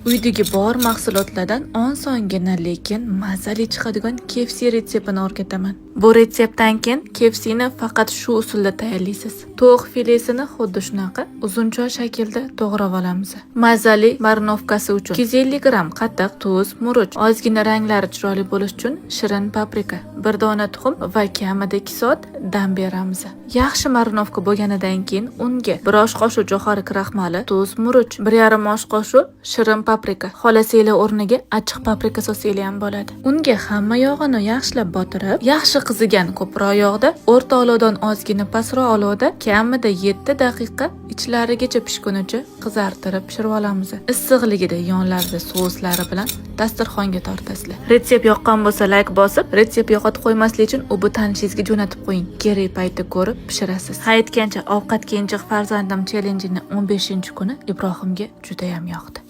Uydagi bor mahsulotlardan osongina lekin mazali chiqadigan KFC retseptini o'rgataman. Bu retseptdan keyin KFCni faqat shu usulda tayyorlaysiz. Tovuq filesini xuddi shunaqa uzunchoq shaklda to'g'rab olamiz. Mazali marinovkasi uchun 250 gram qatiq, tuz, murch, ozgina ranglari chiroyli bo'lish uchun shirin paprika, bir dona tuxum va kamida 2 soat dam beramiz. Yaxshi marinovka bo'lganidan keyin unga 1 osh qoshiq jo'xori kraxmali, tuz, murch, 1,5 osh qoshiq shirin paprika, xolasanglar o'rniga achchiq paprika so'sanglar ham bo'ladi. Unga hamma yog'ini yaxshilab botirib, yaxshi qizigan ko'proq yog'da, o'rta olovdan ozgina pastroq olovda kamida 7 daqiqa ichlarigacha pishgunicha qizartirib pishirib olamiz. Issiqligida yonlarida so'slari bilan dasturxonga tortasizlar. Retsept yoqqan bo'lsa like bosib, retsept yo'qotib qo'ymaslik uchun u bu tanishingizga jo'natib qo'ying. Kerak paytda ko'rib pishirasiz. Ha aytgancha ovqatga injiq farzandim challenge'ini 15-kuni Ibrohimga juda ham yoqdi.